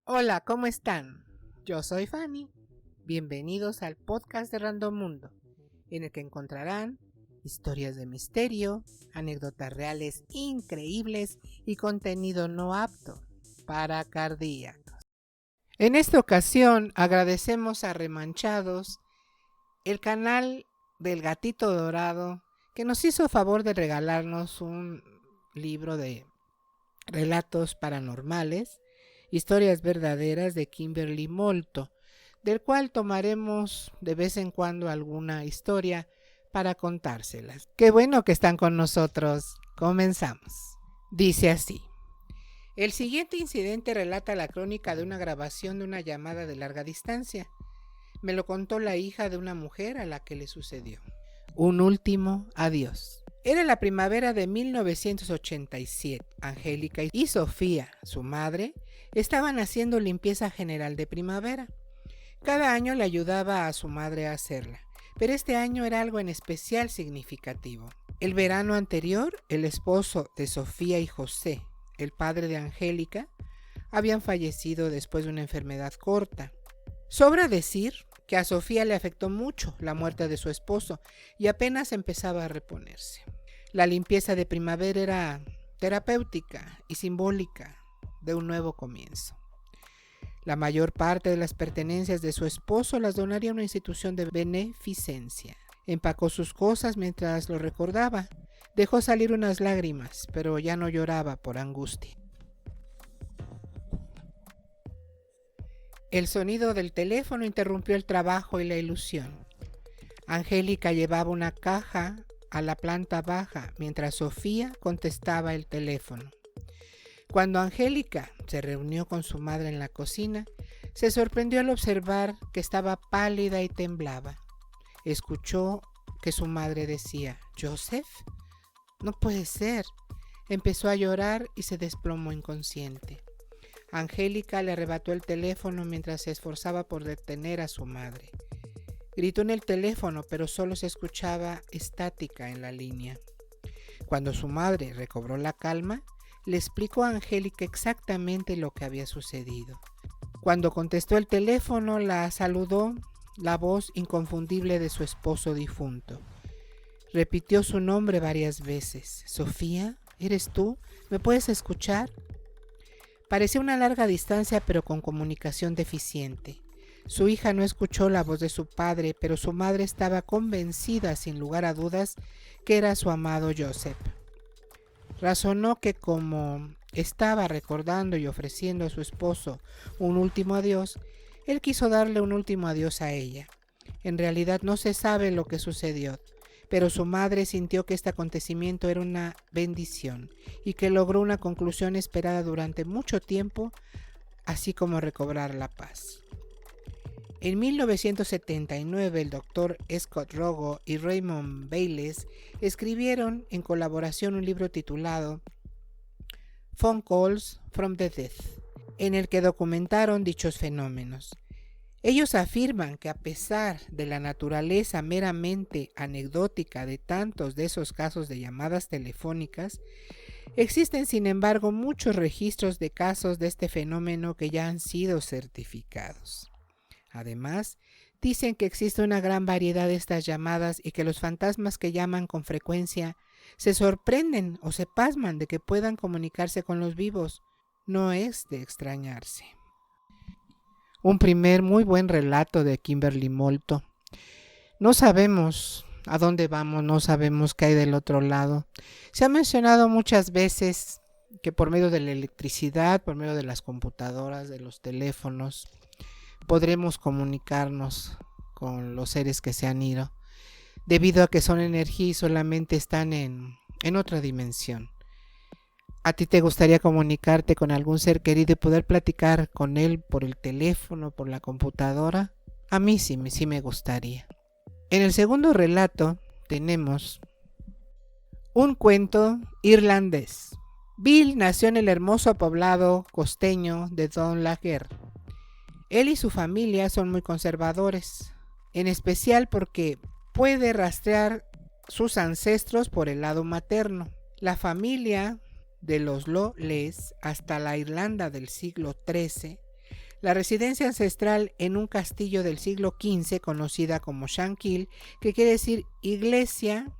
Hola, ¿cómo están? Yo soy Fanny. Bienvenidos al podcast de Random Mundo, en el que encontrarán historias de misterio, anécdotas reales increíbles y contenido no apto para cardíacos. En esta ocasión agradecemos a Remanchados, el canal del Gatito Dorado, que nos hizo favor de regalarnos un libro de relatos paranormales, historias verdaderas de Kimberly Molto, del cual tomaremos de vez en cuando alguna historia para contárselas. Qué bueno que están con nosotros. Comenzamos. Dice así. El siguiente incidente relata la crónica de una grabación de una llamada de larga distancia. Me lo contó la hija de una mujer a la que le sucedió. Un último adiós. Era la primavera de 1987. Angélica y Sofía, su madre, estaban haciendo limpieza general de primavera. Cada año le ayudaba a su madre a hacerla, pero este año era algo en especial significativo. El verano anterior, el esposo de Sofía y José, el padre de Angélica, habían fallecido después de una enfermedad corta. Sobra decir que a Sofía le afectó mucho la muerte de su esposo y apenas empezaba a reponerse. La limpieza de primavera era terapéutica y simbólica de un nuevo comienzo. La mayor parte de las pertenencias de su esposo las donaría a una institución de beneficencia. Empacó sus cosas mientras lo recordaba. Dejó salir unas lágrimas, pero ya no lloraba por angustia. El sonido del teléfono interrumpió el trabajo y la ilusión. Angélica llevaba una caja a la planta baja mientras Sofía contestaba el teléfono. Cuando Angélica se reunió con su madre en la cocina, se sorprendió al observar que estaba pálida y temblaba. Escuchó que su madre decía: «¿Joseph? No puede ser». Empezó a llorar y se desplomó inconsciente. Angélica le arrebató el teléfono mientras se esforzaba por detener a su madre. Gritó en el teléfono, pero solo se escuchaba estática en la línea. Cuando su madre recobró la calma, le explicó a Angélica exactamente lo que había sucedido. Cuando contestó el teléfono, la saludó la voz inconfundible de su esposo difunto. Repitió su nombre varias veces. «Sofía, ¿eres tú? ¿Me puedes escuchar?» Parecía una larga distancia, pero con comunicación deficiente. Su hija no escuchó la voz de su padre, pero su madre estaba convencida, sin lugar a dudas, que era su amado Joseph. Razonó que como estaba recordando y ofreciendo a su esposo un último adiós, él quiso darle un último adiós a ella. En realidad no se sabe lo que sucedió, pero su madre sintió que este acontecimiento era una bendición y que logró una conclusión esperada durante mucho tiempo, así como recobrar la paz. En 1979, el doctor Scott Rogo y Raymond Bayless escribieron en colaboración un libro titulado Phone Calls from the Dead, en el que documentaron dichos fenómenos. Ellos afirman que a pesar de la naturaleza meramente anecdótica de tantos de esos casos de llamadas telefónicas, existen sin embargo muchos registros de casos de este fenómeno que ya han sido certificados. Además, dicen que existe una gran variedad de estas llamadas y que los fantasmas que llaman con frecuencia se sorprenden o se pasman de que puedan comunicarse con los vivos. No es de extrañarse. Un primer muy buen relato de Kimberly Molto. No sabemos a dónde vamos, no sabemos qué hay del otro lado. Se ha mencionado muchas veces que por medio de la electricidad, por medio de las computadoras, de los teléfonos, podremos comunicarnos con los seres que se han ido, debido a que son energía y solamente están en otra dimensión. ¿A ti te gustaría comunicarte con algún ser querido y poder platicar con él por el teléfono, por la computadora? A mí sí me gustaría. En el segundo relato tenemos un cuento irlandés. Bill nació en el hermoso poblado costeño de Donlager. Él y su familia son muy conservadores, en especial porque puede rastrear sus ancestros por el lado materno. La familia de los Lawless hasta la Irlanda del siglo XIII La residencia ancestral en un castillo del siglo XV, conocida como Shankill, que quiere decir iglesia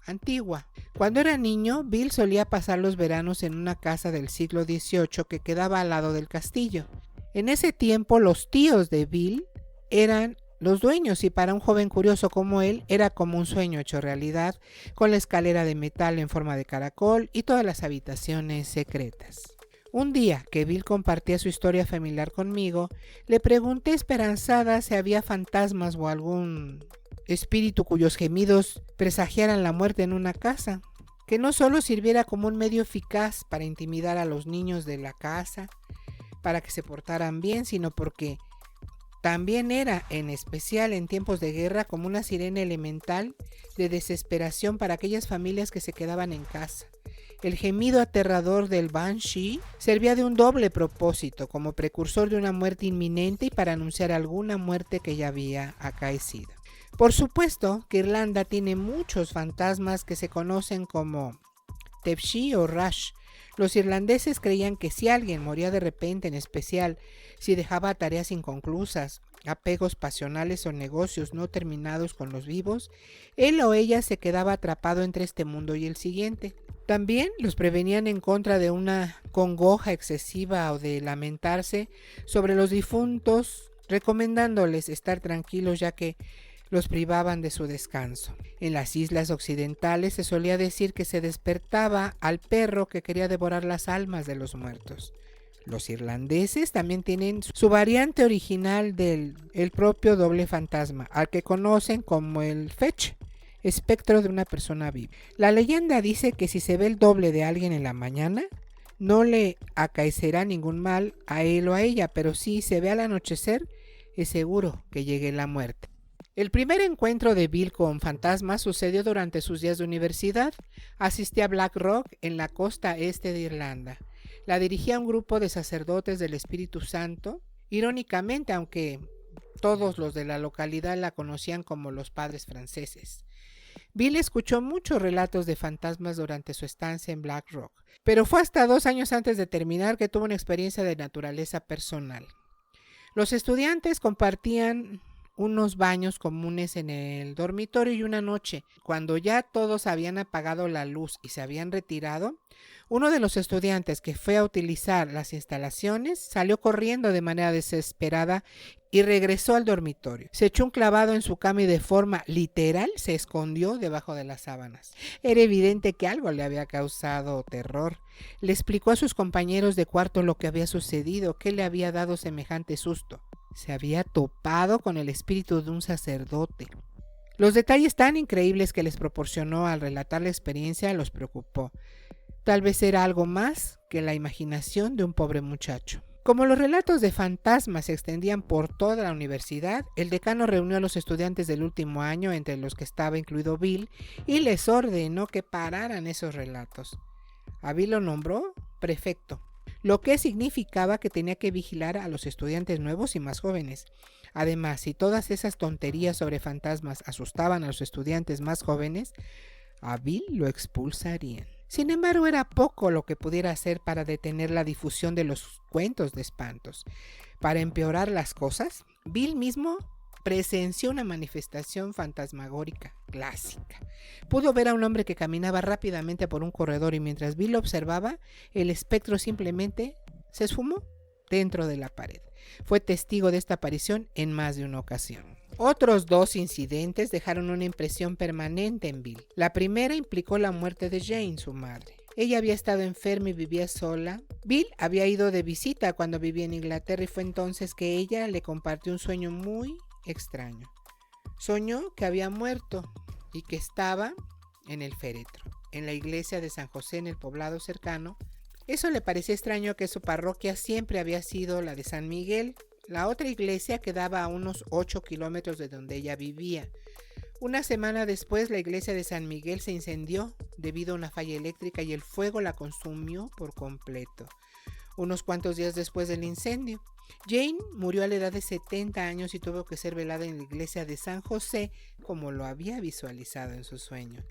antigua. Cuando era niño, Bill solía pasar los veranos en una casa del siglo XVIII que quedaba al lado del castillo. En ese tiempo, los tíos de Bill eran los dueños y para un joven curioso como él era como un sueño hecho realidad, con la escalera de metal en forma de caracol y todas las habitaciones secretas. Un día que Bill compartía su historia familiar conmigo, le pregunté esperanzada si había fantasmas o algún espíritu cuyos gemidos presagiaran la muerte en una casa, que no solo sirviera como un medio eficaz para intimidar a los niños de la casa, para que se portaran bien, sino porque también era, en especial en tiempos de guerra, como una sirena elemental de desesperación para aquellas familias que se quedaban en casa. El gemido aterrador del Banshee servía de un doble propósito, como precursor de una muerte inminente y para anunciar alguna muerte que ya había acaecido. Por supuesto que Irlanda tiene muchos fantasmas que se conocen como Tepshi o Rash. Los irlandeses creían que si alguien moría de repente, en especial si dejaba tareas inconclusas, apegos pasionales o negocios no terminados con los vivos, él o ella se quedaba atrapado entre este mundo y el siguiente. También los prevenían en contra de una congoja excesiva o de lamentarse sobre los difuntos, recomendándoles estar tranquilos ya que los privaban de su descanso. En las islas occidentales se solía decir que se despertaba al perro que quería devorar las almas de los muertos. Los irlandeses también tienen su variante original del propio doble fantasma, al que conocen como el fetch, espectro de una persona viva. La leyenda dice que si se ve el doble de alguien en la mañana, no le acaecerá ningún mal a él o a ella, pero si se ve al anochecer, es seguro que llegue la muerte. El primer encuentro de Bill con fantasmas sucedió durante sus días de universidad. Asistía a Black Rock en la costa este de Irlanda. La dirigía un grupo de sacerdotes del Espíritu Santo. Irónicamente, aunque todos los de la localidad la conocían como los padres franceses. Bill escuchó muchos relatos de fantasmas durante su estancia en Black Rock, pero fue hasta 2 años antes de terminar que tuvo una experiencia de naturaleza personal. Los estudiantes compartían unos baños comunes en el dormitorio y una noche, cuando ya todos habían apagado la luz y se habían retirado, uno de los estudiantes que fue a utilizar las instalaciones salió corriendo de manera desesperada y regresó al dormitorio. Se echó un clavado en su cama y de forma literal se escondió debajo de las sábanas. Era evidente que algo le había causado terror. Le explicó a sus compañeros de cuarto lo que había sucedido, qué le había dado semejante susto. Se había topado con el espíritu de un sacerdote. Los detalles tan increíbles que les proporcionó al relatar la experiencia los preocupó. Tal vez era algo más que la imaginación de un pobre muchacho. Como los relatos de fantasmas se extendían por toda la universidad, el decano reunió a los estudiantes del último año, entre los que estaba incluido Bill, y les ordenó que pararan esos relatos. A Bill lo nombró prefecto, lo que significaba que tenía que vigilar a los estudiantes nuevos y más jóvenes. Además, si todas esas tonterías sobre fantasmas asustaban a los estudiantes más jóvenes, a Bill lo expulsarían. Sin embargo, era poco lo que pudiera hacer para detener la difusión de los cuentos de espantos. Para empeorar las cosas, Bill mismo presenció una manifestación fantasmagórica clásica. Pudo ver a un hombre que caminaba rápidamente por un corredor y mientras Bill lo observaba, el espectro simplemente se esfumó dentro de la pared. Fue testigo de esta aparición en más de una ocasión. Otros 2 incidentes dejaron una impresión permanente en Bill. La primera implicó la muerte de Jane, su madre. Ella había estado enferma y vivía sola. Bill había ido de visita cuando vivía en Inglaterra y fue entonces que ella le compartió un sueño muy extraño. Soñó que había muerto y que estaba en el féretro, en la iglesia de San José en el poblado cercano. Eso le parecía extraño, que su parroquia siempre había sido la de San Miguel. La otra iglesia quedaba a unos 8 kilómetros de donde ella vivía. Una semana después, la iglesia de San Miguel se incendió debido a una falla eléctrica y el fuego la consumió por completo. Unos cuantos días después del incendio, Jane murió a la edad de 70 años y tuvo que ser velada en la iglesia de San José como lo había visualizado en su sueño.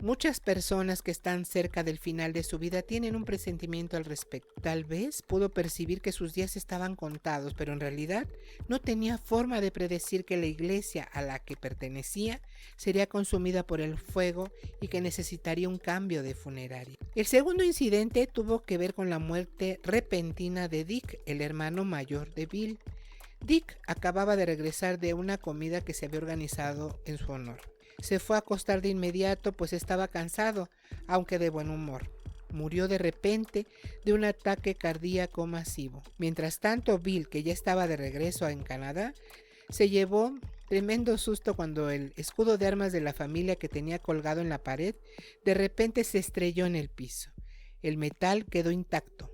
Muchas personas que están cerca del final de su vida tienen un presentimiento al respecto. Tal vez pudo percibir que sus días estaban contados, pero en realidad no tenía forma de predecir que la iglesia a la que pertenecía sería consumida por el fuego y que necesitaría un cambio de funeraria. El segundo incidente tuvo que ver con la muerte repentina de Dick, el hermano mayor de Bill. Dick acababa de regresar de una comida que se había organizado en su honor. Se fue a acostar de inmediato, pues estaba cansado, aunque de buen humor. Murió de repente de un ataque cardíaco masivo. Mientras tanto, Bill, que ya estaba de regreso en Canadá, se llevó tremendo susto cuando el escudo de armas de la familia que tenía colgado en la pared de repente se estrelló en el piso. El metal quedó intacto,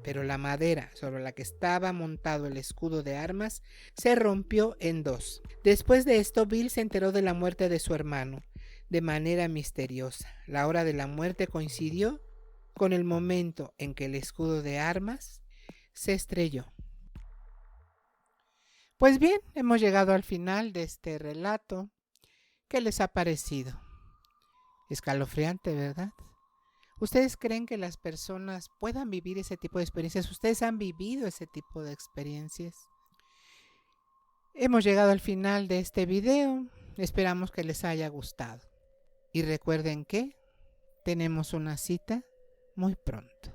pero la madera sobre la que estaba montado el escudo de armas se rompió en dos. Después de esto, Bill se enteró de la muerte de su hermano de manera misteriosa. La hora de la muerte coincidió con el momento en que el escudo de armas se estrelló. Pues bien, hemos llegado al final de este relato. ¿Qué les ha parecido? Escalofriante, ¿verdad? ¿Ustedes creen que las personas puedan vivir ese tipo de experiencias? ¿Ustedes han vivido ese tipo de experiencias? Hemos llegado al final de este video. Esperamos que les haya gustado. Y recuerden que tenemos una cita muy pronto.